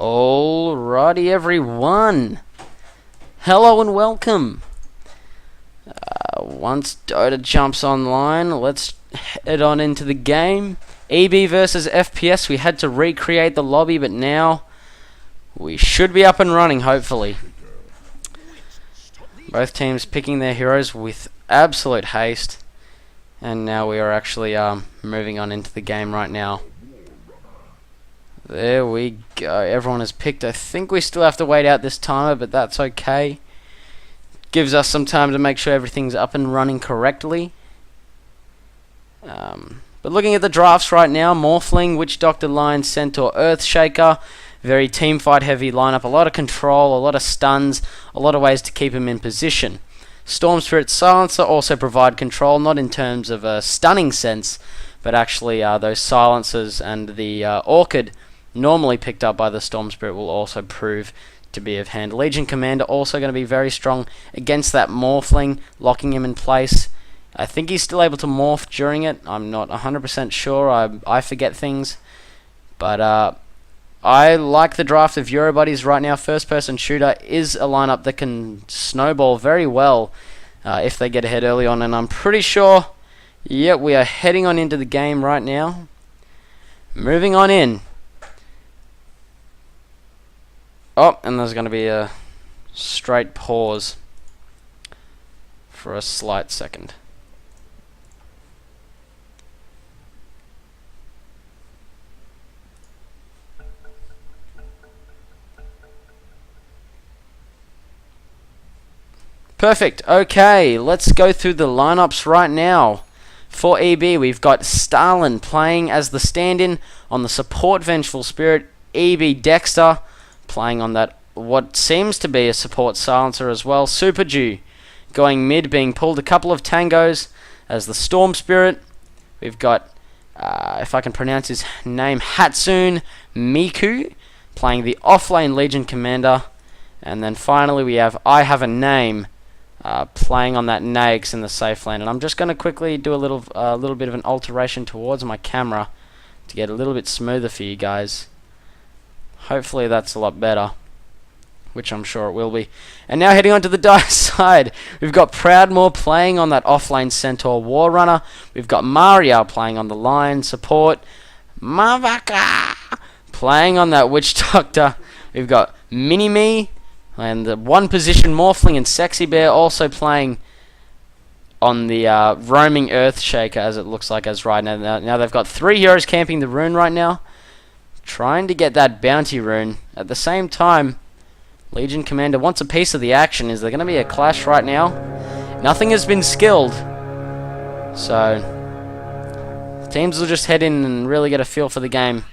Alrighty everyone, hello and welcome. Once Dota jumps online, let's head on into the game. EB versus FPS, we had to recreate the lobby, but now we should be up and running, hopefully. Both teams picking their heroes with absolute haste, and now we are actually moving on into the game right now. There we go, everyone has picked. I think we still have to wait out this timer, but that's okay. Gives us some time to make sure everything's up and running correctly. But looking at the drafts right now, Morphling, Witch Doctor, Lion, Centaur, Earthshaker. Very team fight heavy lineup, a lot of control, a lot of stuns, a lot of ways to keep him in position. Storm Spirit, Silencer also provide control, not in terms of a stunning sense, but actually those silencers and the Orchid normally picked up by the Storm Spirit will also prove to be of hand. Legion Commander also going to be very strong against that Morphling, locking him in place. I think he's still able to morph during it. I'm not 100% sure. I forget things. But I like the draft of Erobuddies right now. First person shooter is a lineup that can snowball very well if they get ahead early on. And I'm pretty sure, yep, we are heading on into the game right now. Moving on in. Oh, and there's going to be a straight pause for a slight second. Perfect. Okay, let's go through the lineups right now. For EB, we've got Stalin playing as the stand-in on the support Vengeful Spirit. EB Dexter playing on that what seems to be a support silencer as well. Super Jew going mid, being pulled a couple of tangos as the Storm Spirit. We've got, if I can pronounce his name, Hatsune Miku playing the offlane Legion Commander. And then finally we have I Have a Name playing on that Naix in the safe lane. And I'm just going to quickly do a little bit of an alteration towards my camera to get a little bit smoother for you guys. Hopefully that's a lot better, which I'm sure it will be. And now heading on to the dice side, we've got Proudmoore playing on that offlane Centaur War Runner. We've got Maria playing on the Lion support. Mavaka playing on that Witch Doctor. We've got Mini-Me and the one position Morphling and Sexy Bear also playing on the roaming Earthshaker, as it looks like as right now. Now they've got 3 heroes camping the rune right now, trying to get that bounty rune. At the same time, Legion Commander wants a piece of the action. Is there going to be a clash right now? Nothing has been skilled, so teams will just head in and really get a feel for the game.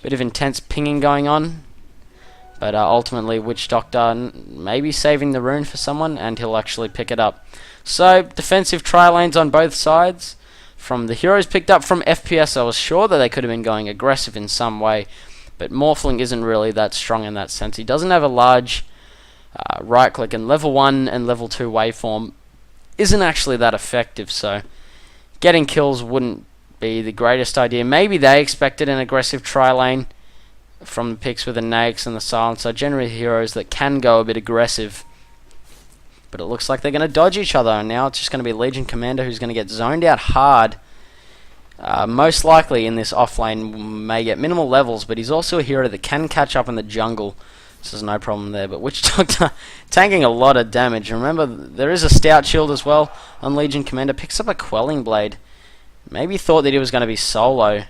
Bit of intense pinging going on, but ultimately Witch Doctor maybe saving the rune for someone, and he'll actually pick it up. So defensive tri-lanes on both sides. From the heroes picked up from FPS, I was sure that they could have been going aggressive in some way, but Morphling isn't really that strong in that sense. He doesn't have a large right click, and level 1 and level 2 waveform isn't actually that effective, so getting kills wouldn't be the greatest idea. Maybe they expected an aggressive tri-lane from the picks with the Naix and the Silencer, generally heroes that can go a bit aggressive. But it looks like they're going to dodge each other, and now it's just going to be Legion Commander who's going to get zoned out hard. Most likely in this offlane may get minimal levels, but he's also a hero that can catch up in the jungle, so there's no problem there. But Witch Doctor tanking a lot of damage. Remember, there is a Stout Shield as well on Legion Commander. Picks up a Quelling Blade. Maybe thought that he was going to be solo. I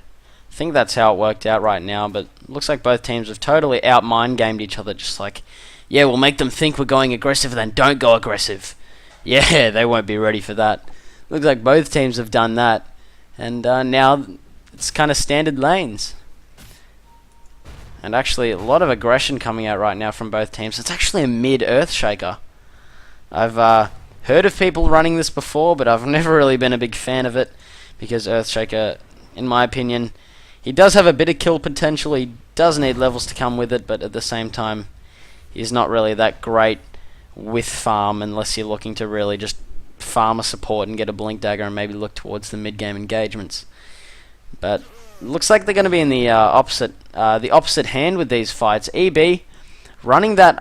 think that's how it worked out right now, but looks like both teams have totally out-mind-gamed each other, just like, yeah, we'll make them think we're going aggressive, then don't go aggressive. Yeah, they won't be ready for that. Looks like both teams have done that. And now it's kind of standard lanes. And actually, a lot of aggression coming out right now from both teams. It's actually a mid-Earthshaker. I've heard of people running this before, but I've never really been a big fan of it, because Earthshaker, in my opinion, he does have a bit of kill potential. He does need levels to come with it, but at the same time, he's not really that great with farm unless you're looking to really just farm a support and get a Blink Dagger and maybe look towards the mid-game engagements. But looks like they're going to be in the opposite hand with these fights. EB running that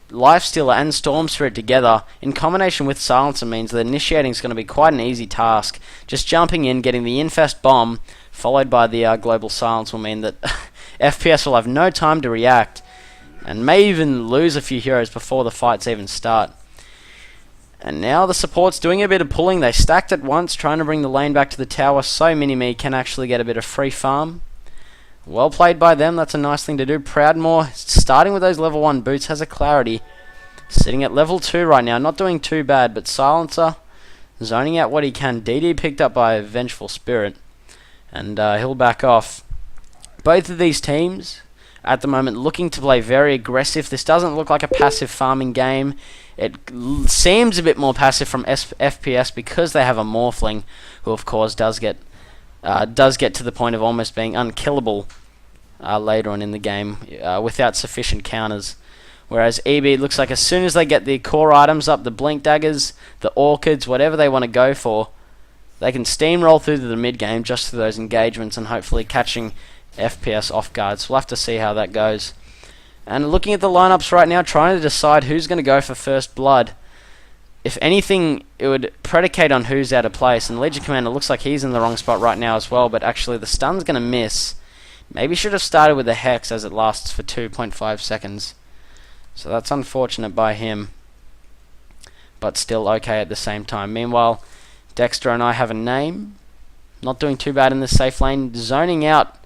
Lifestealer and Storm Spirit together in combination with Silencer means that initiating is going to be quite an easy task. Just jumping in, getting the Infest Bomb, followed by the Global Silence will mean that FPS will have no time to react, and may even lose a few heroes before the fights even start. And now the support's doing a bit of pulling. They stacked it once, trying to bring the lane back to the tower so Mini-Me can actually get a bit of free farm. Well played by them, that's a nice thing to do. Proudmore, starting with those level 1 boots, has a clarity. Sitting at level 2 right now, not doing too bad, but Silencer zoning out what he can. DD picked up by Vengeful Spirit, and he'll back off. Both of these teams, at the moment, looking to play very aggressive. This doesn't look like a passive farming game. It seems a bit more passive from FPS because they have a Morphling, who of course does get to the point of almost being unkillable later on in the game without sufficient counters. Whereas EB looks like as soon as they get the core items up, the Blink Daggers, the Orchids, whatever they want to go for, they can steamroll through to the mid game just through those engagements and hopefully catching FPS off guard. So we'll have to see how that goes. And looking at the lineups right now, trying to decide who's going to go for first blood. If anything, it would predicate on who's out of place. And Legion Commander looks like he's in the wrong spot right now as well, but actually the stun's going to miss. Maybe should have started with the Hex as it lasts for 2.5 seconds. So that's unfortunate by him, but still okay at the same time. Meanwhile, Dexter and I have a name. Not doing too bad in this safe lane. Zoning out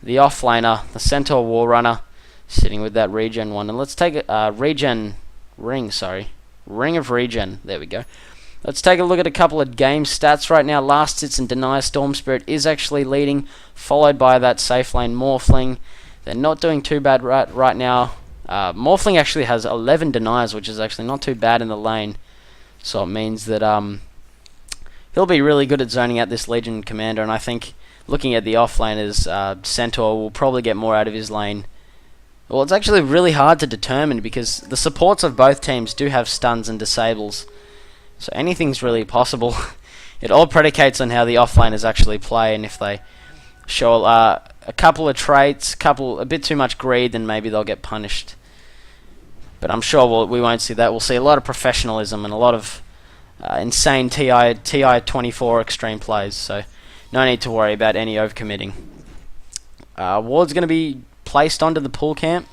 the offlaner, the Centaur War Runner, sitting with that regen one. And let's take a regen ring, Ring of Regen. There we go. Let's take a look at a couple of game stats right now. Last Hits and Deny. Storm Spirit is actually leading, followed by that safe lane Morphling. They're not doing too bad right now. Morphling actually has 11 denies, which is actually not too bad in the lane. So it means that he'll be really good at zoning out this Legion Commander, and I think looking at the offlaners, Centaur will probably get more out of his lane. Well, it's actually really hard to determine because the supports of both teams do have stuns and disables. So anything's really possible. It all predicates on how the offlaners actually play, and if they show a couple of traits, a bit too much greed, then maybe they'll get punished. But I'm sure we won't see that. We'll see a lot of professionalism and a lot of insane TI-24 extreme plays, so no need to worry about any overcommitting. Ward's going to be placed onto the pool camp.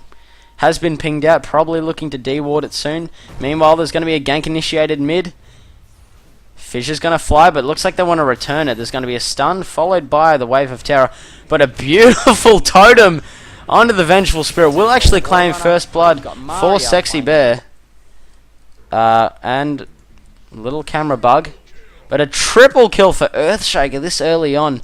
Has been pinged out, probably looking to deward it soon. Meanwhile, there's going to be a gank initiated mid. Fissure's going to fly, but looks like they want to return it. There's going to be a stun, followed by the Wave of Terror. But a beautiful totem onto the Vengeful Spirit. Will actually claim first blood for Sexy Bear. And little camera bug. But a triple kill for Earthshaker this early on.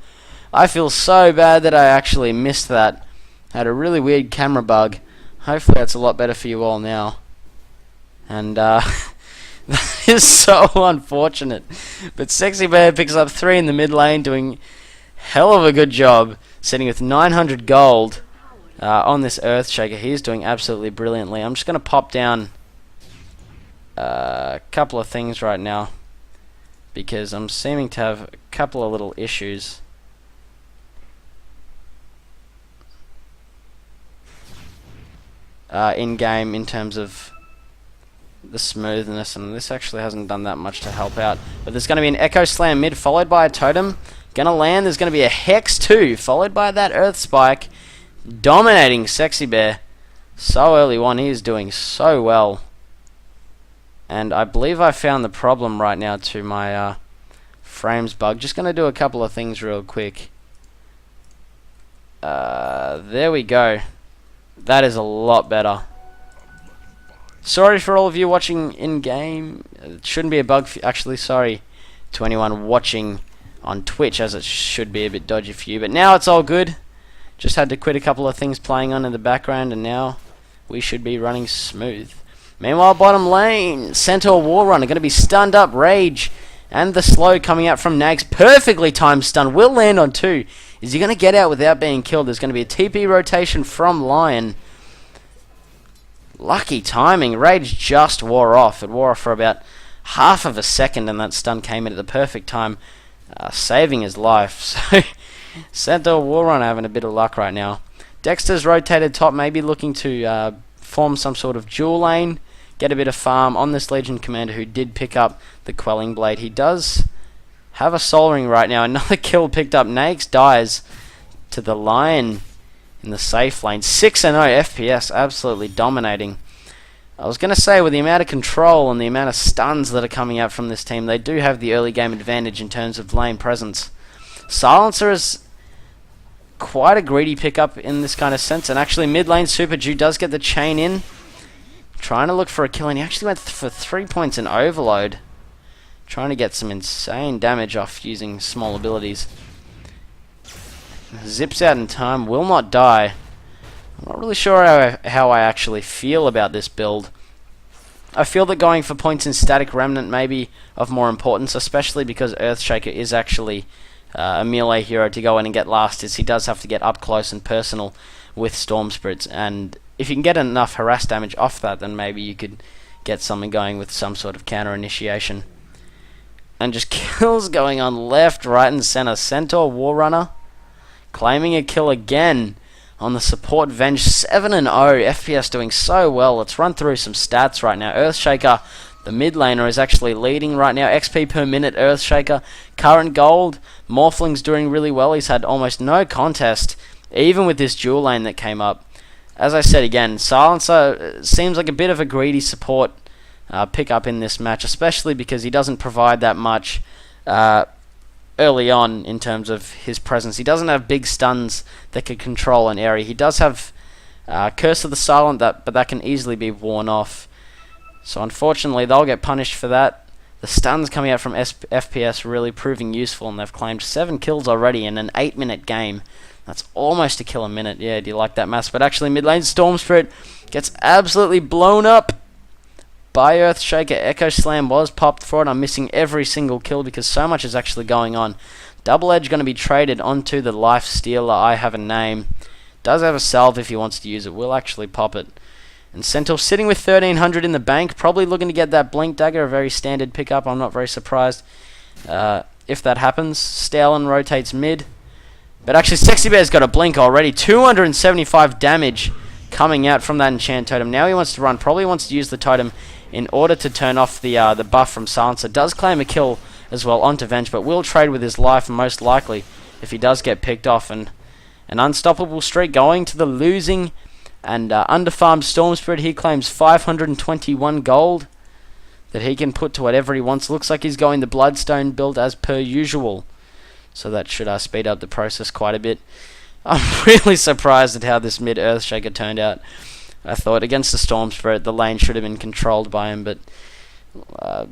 I feel so bad that I actually missed that. Had a really weird camera bug. Hopefully that's a lot better for you all now. And that is so unfortunate. But Sexy Bear picks up 3 in the mid lane, doing hell of a good job, sitting with 900 gold on this Earthshaker. He's doing absolutely brilliantly. I'm just going to pop down a couple of things right now, because I'm seeming to have a couple of little issues. In-game in terms of the smoothness, and this actually hasn't done that much to help out. But there's going to be an Echo Slam mid, followed by a Totem. Gonna land, there's going to be a Hex too, followed by that Earth Spike. Dominating Sexy Bear. So early on, he is doing so well. And I believe I found the problem right now to my frames bug. Just going to do a couple of things real quick. There we go. That is a lot better. Sorry for all of you watching in-game. It shouldn't be a bug. Actually, sorry to anyone watching on Twitch, as it should be a bit dodgy for you. But now it's all good. Just had to quit a couple of things playing on in the background, and now we should be running smooth. Meanwhile, bottom lane, Centaur War Runner going to be stunned up. Rage and the slow coming out from Nags. Perfectly timed stun. Will land on 2. Is he going to get out without being killed? There's going to be a TP rotation from Lion. Lucky timing. Rage just wore off. It wore off for about half of a second, and that stun came in at the perfect time, saving his life. So Centaur Warrunner having a bit of luck right now. Dexter's rotated top, maybe looking to form some sort of dual lane, get a bit of farm on this Legion Commander who did pick up the Quelling Blade. He does have a Soul Ring right now. Another kill picked up. Nakes dies to the Lion in the safe lane. 6-0 FPS, absolutely dominating. I was going to say, with the amount of control and the amount of stuns that are coming out from this team, they do have the early game advantage in terms of lane presence. Silencer is quite a greedy pickup in this kind of sense, and actually mid lane Super Jew does get the chain in. Trying to look for a kill, and he actually went for 3 points in Overload. Trying to get some insane damage off using small abilities. Zips out in time, will not die. I'm not really sure how I actually feel about this build. I feel that going for points in Static Remnant may be of more importance, especially because Earthshaker is actually a melee hero to go in and get last, as he does have to get up close and personal with Storm Spirits, and if you can get enough harass damage off that, then maybe you could get something going with some sort of counter initiation. And just kills going on left, right and center. Centaur Warrunner claiming a kill again on the support Venge. 7-0, FPS doing so well. Let's run through some stats right now. Earthshaker, the mid laner, is actually leading right now. XP per minute, Earthshaker. Current gold, Morphling's doing really well. He's had almost no contest, even with this dual lane that came up. As I said again, Silencer seems like a bit of a greedy support pickup in this match, especially because he doesn't provide that much early on in terms of his presence. He doesn't have big stuns that can control an area. He does have Curse of the Silent, but that can easily be worn off. So unfortunately, they'll get punished for that. The stuns coming out from FPS really proving useful, and they've claimed 7 kills already in an 8-minute game. That's almost a kill a minute. Yeah, do you like that maths? But actually, mid lane Storm Spirit gets absolutely blown up by Earthshaker. Echo Slam was popped for it. I'm missing every single kill because so much is actually going on. Double Edge going to be traded onto the Life Stealer. I have a name. Does have a salve if he wants to use it. We'll actually pop it. And Centaur sitting with 1300 in the bank. Probably looking to get that Blink Dagger. A very standard pickup. I'm not very surprised if that happens. Stalin rotates mid. But actually, Sexy Bear's got a Blink already. 275 damage coming out from that Enchant Totem. Now he wants to run. Probably wants to use the Totem in order to turn off the buff from Silencer. Does claim a kill as well onto Venge, but will trade with his life most likely if he does get picked off. And an unstoppable streak going to the losing and underfarmed Storm Spirit. He claims 521 gold that he can put to whatever he wants. Looks like he's going the Bloodstone build as per usual. So that should speed up the process quite a bit. I'm really surprised at how this mid Earthshaker turned out. I thought against the Storm Spirit, the lane should have been controlled by him, but I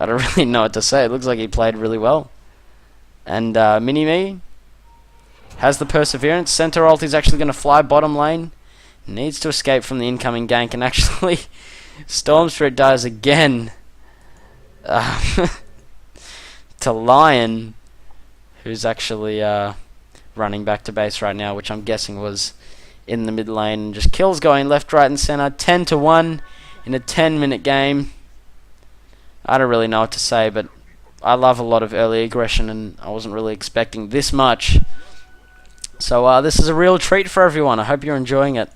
don't really know what to say. It looks like he played really well. And Mini-Me has the Perseverance. Center ult is actually going to fly bottom lane. Needs to escape from the incoming gank, and actually Storm Spirit dies again to Lion, who's actually running back to base right now, which I'm guessing was in the mid lane. And just kills going left, right and center. 10-1 in a 10-minute game. I don't really know what to say, but I love a lot of early aggression, and I wasn't really expecting this much. So this is a real treat for everyone. I hope you're enjoying it.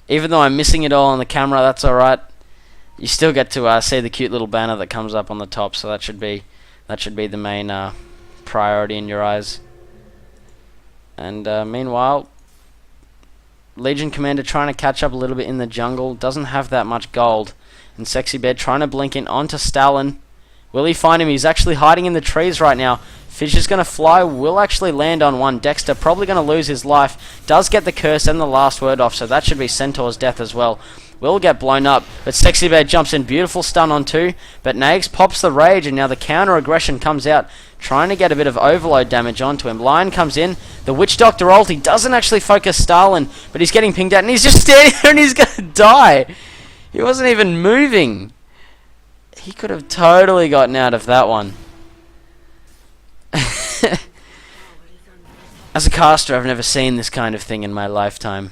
Even though I'm missing it all on the camera, that's alright. You still get to see the cute little banner that comes up on the top, so that should be the main priority in your eyes. And meanwhile, Legion Commander trying to catch up a little bit in the jungle. Doesn't have that much gold. And Sexy Bear trying to blink in onto Stalin. Will he find him? He's actually hiding in the trees right now. Fish is going to fly. Will actually land on one. Dexter probably going to lose his life. Does get the curse and the last word off, so that should be Centaur's death as well. Will get blown up, but Sexy Bear jumps in. Beautiful stun on 2. But Nags pops the rage, and now the counter aggression comes out, trying to get a bit of overload damage onto him. Lion comes in. The Witch Doctor ult. He doesn't actually focus Stalin, but he's getting pinged out, and he's just standing there, and he's going to die. He wasn't even moving. He could have totally gotten out of that one. As a caster, I've never seen this kind of thing in my lifetime.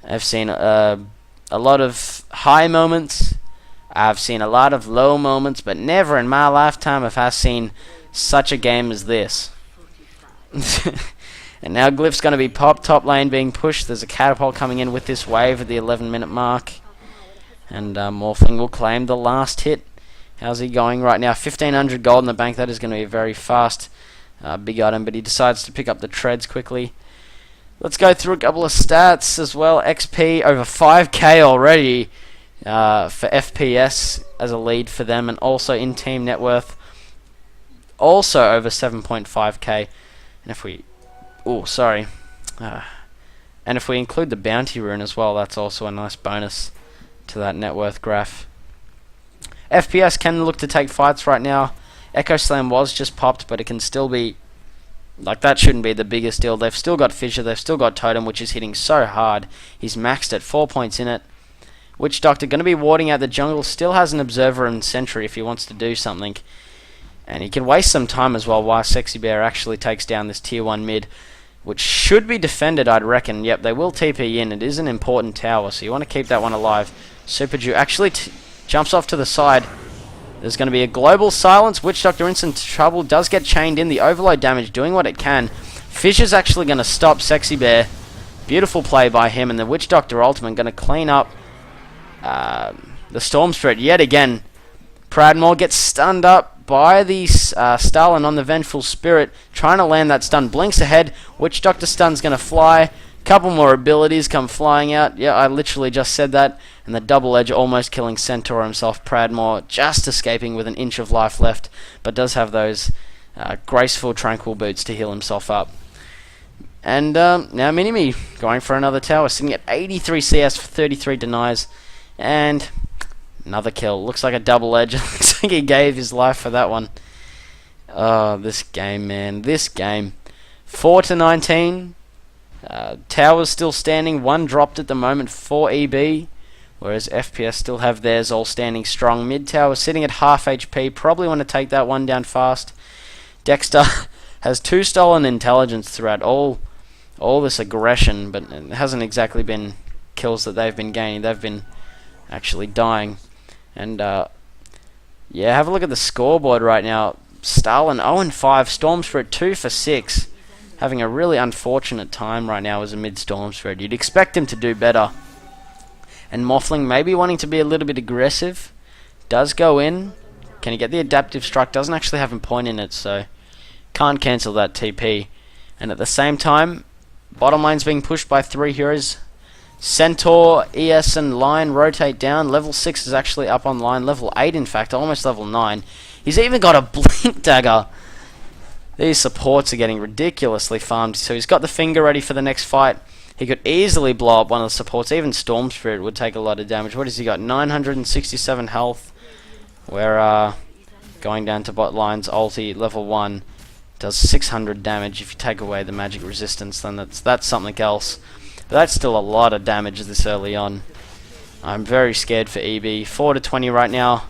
I've seen a lot of high moments. I've seen a lot of low moments, but never in my lifetime have I seen such a game as this. And now Glyph's going to be popped. Top lane being pushed. There's a catapult coming in with this wave at the 11-minute mark. And Morphling will claim the last hit. How's he going right now? 1,500 gold in the bank. That is going to be a very fast big item. But he decides to pick up the treads quickly. Let's go through a couple of stats as well. XP over 5k already for FPS as a lead for them. And also in-team net worth also over 7.5k. And if we... Oh, sorry. And if we include the bounty rune as well, that's also a nice bonus to that net worth graph. FPS can look to take fights right now. Echo Slam was just popped, but it can still be... Like, that shouldn't be the biggest deal. They've still got Fissure, they've still got Totem, which is hitting so hard. He's maxed at 4 points in it. Witch Doctor going to be warding out the jungle. Still has an Observer and Sentry if he wants to do something. And he can waste some time as well while Sexy Bear actually takes down this tier 1 mid, which should be defended, I'd reckon. Yep, they will TP in. It is an important tower, so you want to keep that one alive. Super Jew actually jumps off to the side. There's going to be a global silence. Witch Doctor in some trouble. Does get chained in. The overload damage doing what it can. Fissure's actually going to stop Sexy Bear. Beautiful play by him. And the Witch Doctor ultimate going to clean up the Storm Spirit yet again. Pradmore gets stunned up by the Stalin on the Vengeful Spirit, trying to land that stun. Blinks ahead. Witch Doctor stun's going to fly. Couple more abilities come flying out. Yeah, I literally just said that. And the double edge almost killing Centaur himself. Pradmore just escaping with an inch of life left, but does have those graceful tranquil boots to heal himself up. And now Minimi going for another tower, sitting at 83 CS for 33 denies. And another kill. Looks like a double edge. Looks like he gave his life for that one. Oh, this game, man. This game. 4-19. Towers still standing. One dropped at the moment for EB. Whereas FPS still have theirs all standing strong. Mid tower sitting at half HP. Probably want to take that one down fast. Dexter has 2 stolen intelligence throughout all this aggression. But it hasn't exactly been kills that they've been gaining. They've been actually dying. And yeah, have a look at the scoreboard right now. Stalin 0-5, Storm Spirit 2 for 6. Having a really unfortunate time right now as a mid Storm Spirit. You'd expect him to do better. And Morphling maybe wanting to be a little bit aggressive. Does go in. Can he get the adaptive strike? Doesn't actually have a point in it, so can't cancel that TP. And at the same time, bottom lane's being pushed by 3 heroes. Centaur, ES and Lion rotate down. Level 6 is actually up on line. Level 8 in fact, almost level 9. He's even got a blink dagger. These supports are getting ridiculously farmed. So he's got the finger ready for the next fight. He could easily blow up one of the supports. Even Storm Spirit would take a lot of damage. What has he got? 967 health. We're going down to bot line's ulti. Level 1 does 600 damage. If you take away the magic resistance, then that's something else. But that's still a lot of damage this early on. I'm very scared for EB. 4-20 right now.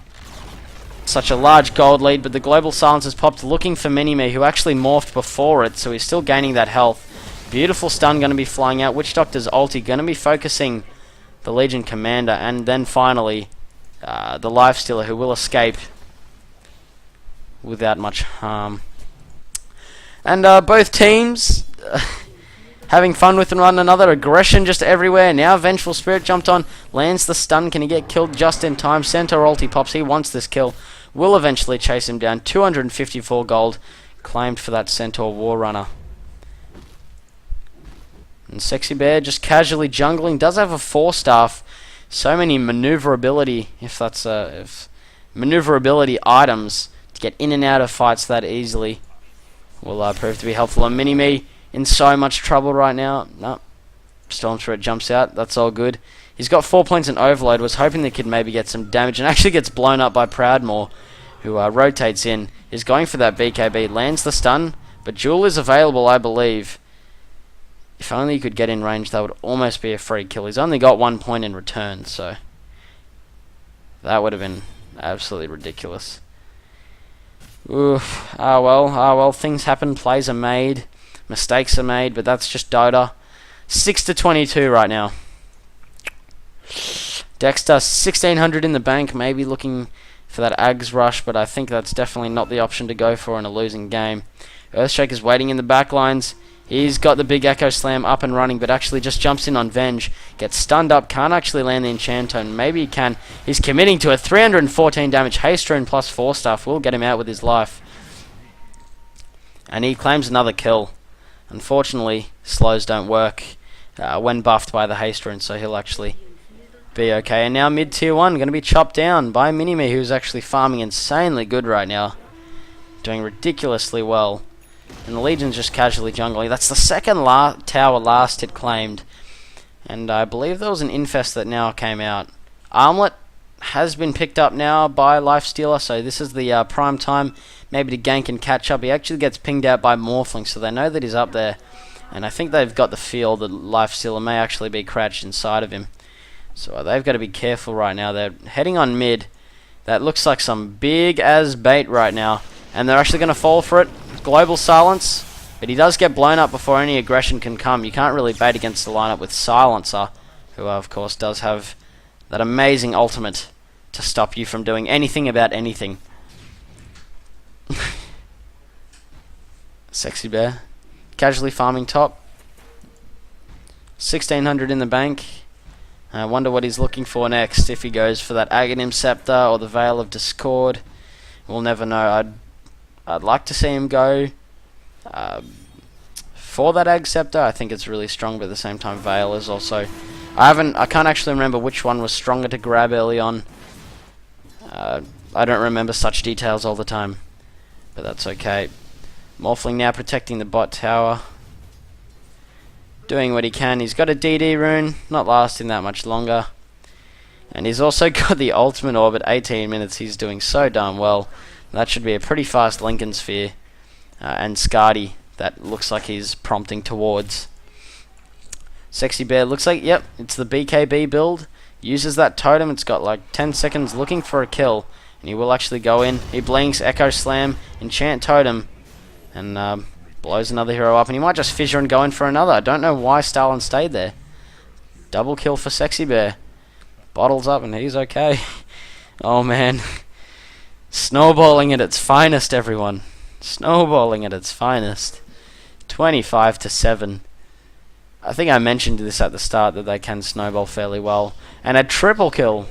Such a large gold lead, but the global silence has popped, looking for Minimi, who actually morphed before it, so he's still gaining that health. Beautiful stun going to be flying out. Witch Doctor's ulti going to be focusing the Legion Commander, and then finally the Lifestealer, who will escape without much harm. And both teams having fun with one another. Aggression just everywhere. Now Vengeful Spirit jumped on, lands the stun. Can he get killed just in time? Centaur ulti pops. He wants this kill. Will eventually chase him down. 254 gold claimed for that Centaur War Runner. And Sexy Bear just casually jungling. Does have a 4-staff. So many maneuverability, maneuverability items to get in and out of fights that easily will prove to be helpful. And Mini-Me in so much trouble right now. No, Storm Spirit jumps out. That's all good. He's got 4 points in overload. Was hoping the kid maybe get some damage, and actually gets blown up by Proudmoore, who rotates in. Is going for that BKB. Lands the stun, but Jewel is available, I believe. If only he could get in range, that would almost be a free kill. He's only got 1 point in return, so that would have been absolutely ridiculous. Oof. Ah well, things happen, plays are made, mistakes are made, but that's just Dota. 6-22 right now. Dexter, 1600 in the bank, maybe looking for that Ags rush, but I think that's definitely not the option to go for in a losing game. Earthshaker's waiting in the back lines. He's got the big Echo Slam up and running, but actually just jumps in on Venge. Gets stunned up, can't actually land the Enchant Tome. Maybe he can. He's committing to a 314 damage Haste Rune plus 4 stuff. Will get him out with his life. And he claims another kill. Unfortunately, slows don't work when buffed by the Haste Rune, so he'll actually be okay. And now mid tier 1 going to be chopped down by Minimi, who's actually farming insanely good right now. Doing ridiculously well. And the Legion's just casually jungling. That's the second tower last hit claimed. And I believe there was an Infest that now came out. Armlet has been picked up now by Lifestealer, so this is the prime time maybe to gank and catch up. He actually gets pinged out by Morphling, so they know that he's up there. And I think they've got the feel that Lifestealer may actually be crouched inside of him. So they've got to be careful right now. They're heading on mid. That looks like some big as bait right now. And they're actually going to fall for it. Global Silence. But he does get blown up before any aggression can come. You can't really bait against the lineup with Silencer, who of course does have that amazing ultimate to stop you from doing anything about anything. Sexy Bear. Casually farming top. 1600 in the bank. I wonder what he's looking for next. If he goes for that Aghanim Scepter or the Veil of Discord. We'll never know. I'd like to see him go for that Ag Scepter. I think it's really strong, but at the same time Veil is also... I can't actually remember which one was stronger to grab early on. I don't remember such details all the time, but that's okay. Morphling now protecting the bot tower. Doing what he can. He's got a DD rune, not lasting that much longer. And he's also got the ultimate orb at 18 minutes. He's doing so darn well. That should be a pretty fast Lincoln Sphere. And Scardy, that looks like he's prompting towards. Sexy Bear looks like, yep, it's the BKB build. Uses that totem, it's got like 10 seconds looking for a kill. And he will actually go in. He blinks, Echo Slam, Enchant Totem. And blows another hero up. And he might just fissure and go in for another. I don't know why Stalin stayed there. Double kill for Sexy Bear. Bottles up and he's okay. Oh man. Snowballing at its finest, everyone. Snowballing at its finest. 25-7. I think I mentioned this at the start that they can snowball fairly well. And a triple kill.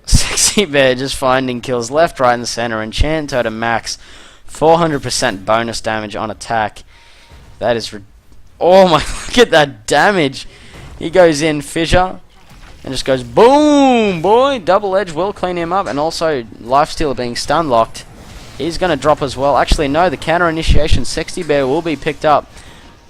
Sexy Bear just finding kills left, right, and center. Enchant Totem max. 400% bonus damage on attack. That is... oh my... look at that damage. He goes in, fissure. And just goes boom, boy. Double Edge will clean him up. And also, Lifestealer being stun locked. He's going to drop as well. Actually, no. The counter initiation. Sexy Bear will be picked up.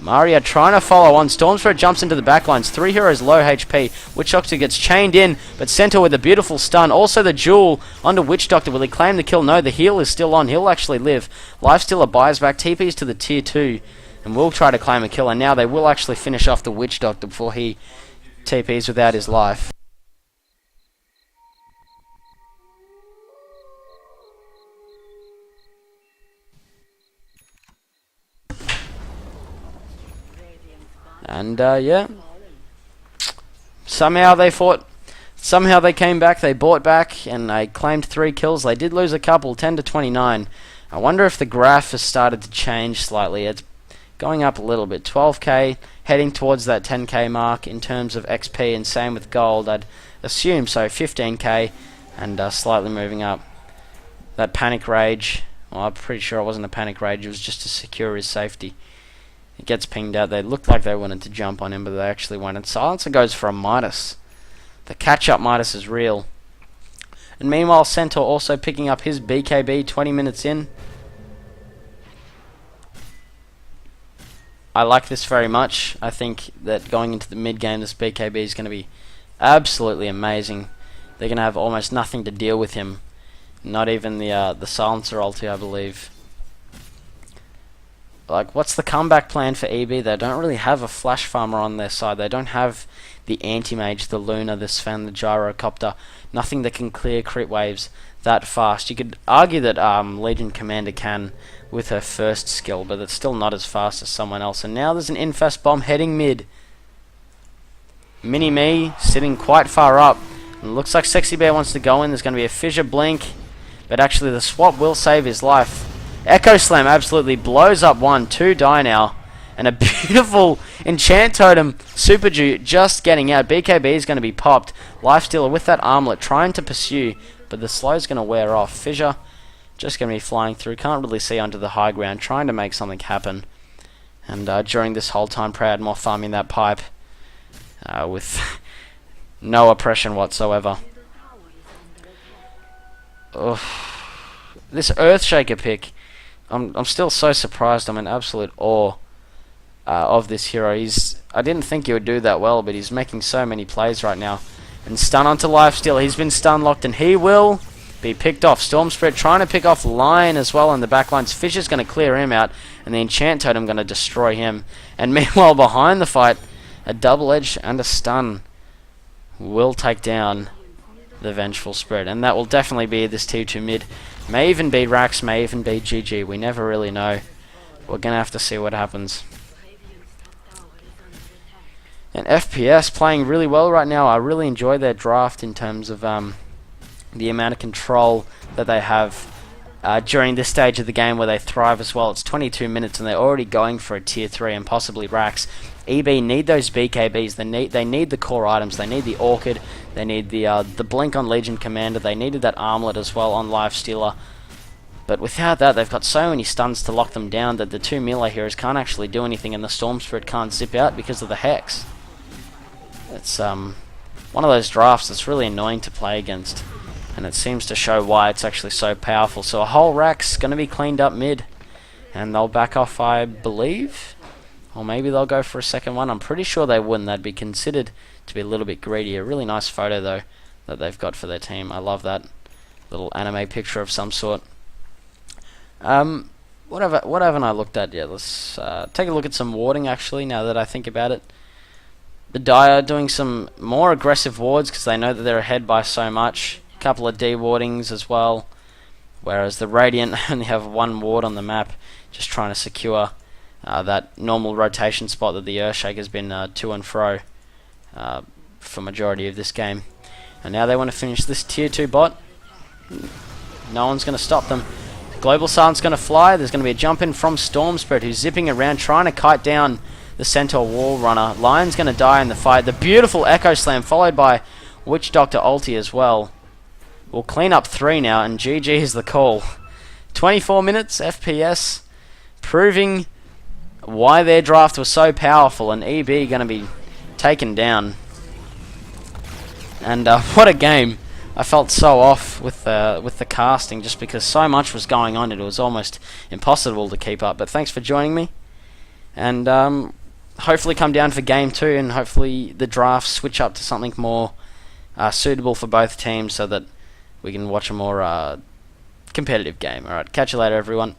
Maria trying to follow on. Stormthrower jumps into the backlines. 3 heroes low HP. Witch Doctor gets chained in, but Centaur with a beautiful stun. Also the duel onto Witch Doctor. Will he claim the kill? No, the heal is still on. He'll actually live. Lifestealer buys back. TPs to the tier 2. And will try to claim a kill. And now they will actually finish off the Witch Doctor before he TPs without his life. And yeah, somehow they fought, somehow they came back, they bought back, and they claimed 3 kills. They did lose a couple, 10-29. I wonder if the graph has started to change slightly. It's going up a little bit, 12k, heading towards that 10k mark in terms of XP, and same with gold, I'd assume so, 15k, and slightly moving up. That Panic Rage, well, I'm pretty sure it wasn't a Panic Rage, it was just to secure his safety. It gets pinged out. They looked like they wanted to jump on him, but they actually won't. And Silencer goes for a Midas. The catch-up Midas is real. And meanwhile, Centaur also picking up his BKB 20 minutes in. I like this very much. I think that going into the mid-game, this BKB is going to be absolutely amazing. They're going to have almost nothing to deal with him. Not even the Silencer ulti, I believe. Like, what's the comeback plan for EB? They don't really have a flash farmer on their side. They don't have the anti-mage, the Luna, the Sven, the Gyrocopter. Nothing that can clear crit waves that fast. You could argue that Legion Commander can with her first skill, but it's still not as fast as someone else. And now there's an Infest Bomb heading mid. Mini-Me sitting quite far up. And it looks like Sexy Bear wants to go in. There's going to be a Fissure Blink. But actually the swap will save his life. Echo Slam absolutely blows up one. 2 die now. And a beautiful Enchant Totem Super Ju just getting out. BKB is going to be popped. Lifestealer with that armlet trying to pursue, but the slow is going to wear off. Fissure just going to be flying through. Can't really see onto the high ground. Trying to make something happen. And during this whole time, Proudmore farming that pipe with no oppression whatsoever. Ugh. This Earthshaker pick, I'm still so surprised. I'm in absolute awe of this hero. I didn't think he would do that well, but he's making so many plays right now. And stun onto Lifesteal. He's been stun locked, and he will be picked off. Storm Spirit trying to pick off Lion as well in the back lines. Fisher's going to clear him out, and the Enchant Totem going to destroy him. And meanwhile, behind the fight, a double edge and a stun will take down the Vengeful Spirit, and that will definitely be this T2 mid. May even be Rax, may even be GG. We never really know. We're going to have to see what happens. And FPS playing really well right now. I really enjoy their draft in terms of the amount of control that they have during this stage of the game where they thrive as well. It's 22 minutes and they're already going for a tier 3 and possibly Rax. EB need those BKBs. They need the core items. They need the Orchid. They need the Blink on Legion Commander. They needed that Armlet as well on Lifestealer. But without that, they've got so many stuns to lock them down that the 2 melee heroes can't actually do anything, and the Storm Spirit can't zip out because of the Hex. It's one of those drafts that's really annoying to play against, and it seems to show why it's actually so powerful. So a whole Rack's going to be cleaned up mid, and they'll back off, I believe. Or maybe they'll go for a second one. I'm pretty sure they wouldn't. They'd be considered to be a little bit greedy. A really nice photo, though, that they've got for their team. I love that little anime picture of some sort. What haven't I looked at yet? Let's take a look at some warding, actually, now that I think about it. The Dire doing some more aggressive wards because they know that they're ahead by so much. A couple of D-wardings as well. Whereas the Radiant only have 1 ward on the map, just trying to secure that normal rotation spot that the Earthshaker's been to and fro for majority of this game. And now they want to finish this tier 2 bot. No one's going to stop them. Global Silence going to fly. There's going to be a jump in from Storm Spirit, who's zipping around trying to kite down the Centaur Wall Runner. Lion's going to die in the fight. The beautiful Echo Slam followed by Witch Doctor ulti as well. We'll clean up 3 now, and GG is the call. 24 minutes FPS, proving why their draft was so powerful, and EB going to be taken down. And what a game. I felt so off with the casting just because so much was going on. It was almost impossible to keep up. But thanks for joining me, and hopefully come down for game 2, and hopefully the drafts switch up to something more suitable for both teams so that we can watch a more competitive game. Alright, catch you later, everyone.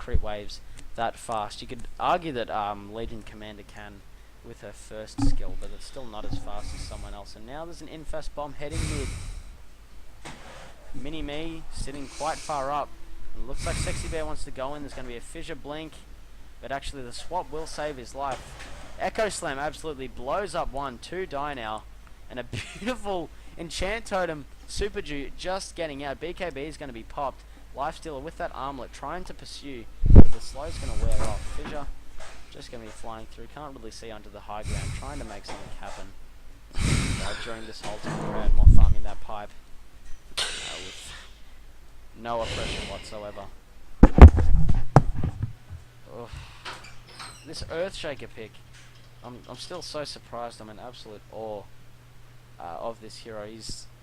crit waves that fast. You could argue that Legion Commander can with her first skill, but it's still not as fast as someone else. And now there's an Infest Bomb heading mid. Mini-Me sitting quite far up. It looks like Sexy Bear wants to go in. There's going to be a Fissure Blink, but actually the swap will save his life. Echo Slam absolutely blows up one. 2 die now. And a beautiful Enchant Totem Super Ju just getting out. BKB is going to be popped. Lifestealer with that armlet trying to pursue, but the slow's going to wear off. Fissure just going to be flying through. Can't really see onto the high ground. Trying to make something happen during this whole time. More farming that pipe with no oppression whatsoever. Ugh. This Earthshaker pick, I'm still so surprised. I'm in absolute awe of this hero.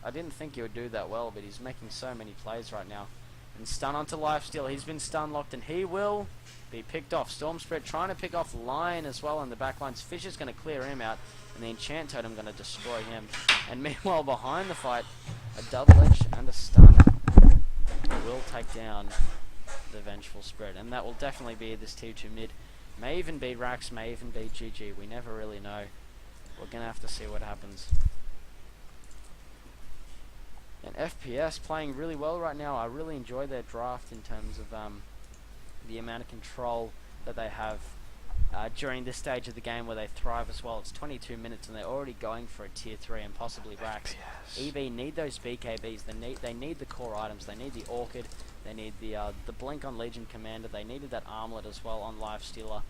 I didn't think he would do that well, but he's making so many plays right now. And stun onto Lifesteal. He's been stun locked, and he will be picked off. Storm Spirit trying to pick off Lion as well on the back lines. Fissure's going to clear him out, and the Enchant Totem going to destroy him. And meanwhile, behind the fight, a double edge and a stun will take down the Vengeful Spirit, and that will definitely be this T2 mid. May even be Rax, may even be GG. We never really know. We're going to have to see what happens. And FPS playing really well right now. I really enjoy their draft in terms of the amount of control that they have during this stage of the game, where they thrive as well. It's 22 minutes and they're already going for a tier 3 and possibly Rax. EB need those BKBs. They need the core items. They need the Orchid. They need the Blink on Legion Commander. They needed that Armlet as well on Lifestealer.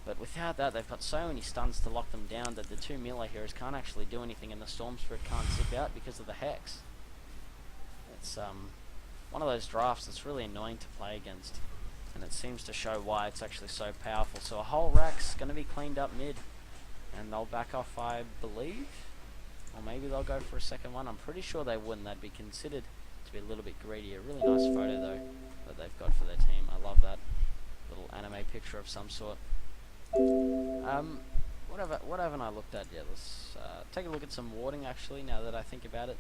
But without that, they've got so many stuns to lock them down that the 2 melee heroes can't actually do anything, and the Storm Spirit can't zip out because of the Hex. It's one of those drafts that's really annoying to play against, and it seems to show why it's actually so powerful. So a whole Rack's going to be cleaned up mid, and they'll back off, I believe, or maybe they'll go for a second one. I'm pretty sure they wouldn't. That'd be considered to be a little bit greedy. A really nice photo though that they've got for their team. I love that little anime picture of some sort. What haven't I looked at yet? Let's take a look at some warding actually, now that I think about it.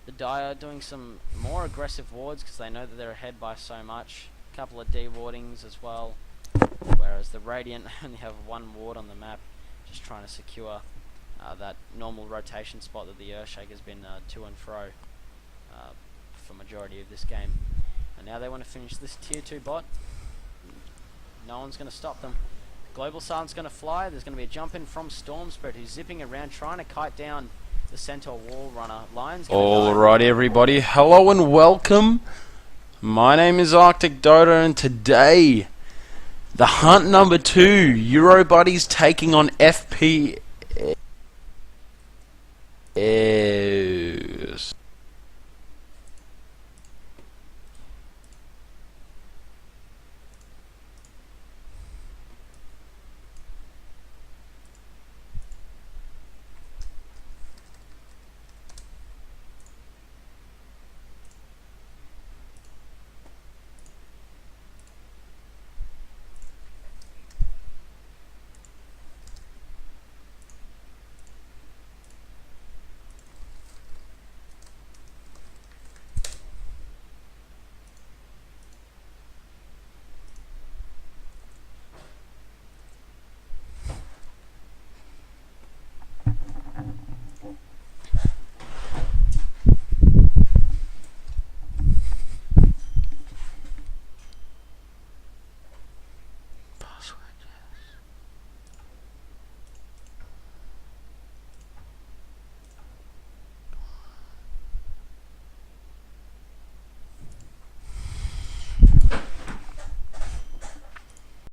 The Dire doing some more aggressive wards because they know that they're ahead by so much. A couple of D-wardings as well. Whereas the Radiant only have 1 ward on the map, just trying to secure that normal rotation spot that the Earthshaker's been to and fro for majority of this game. And now they want to finish this tier 2 bot. No one's going to stop them. Global Silence going to fly. There's going to be a jump in from Storm Spirit, who's zipping around trying to kite down the Centaur Wall Runner. Lion's Alright everybody, hello and welcome. My name is Arctic Dota, and today the hunt number 2, Erobuddies taking on FPS.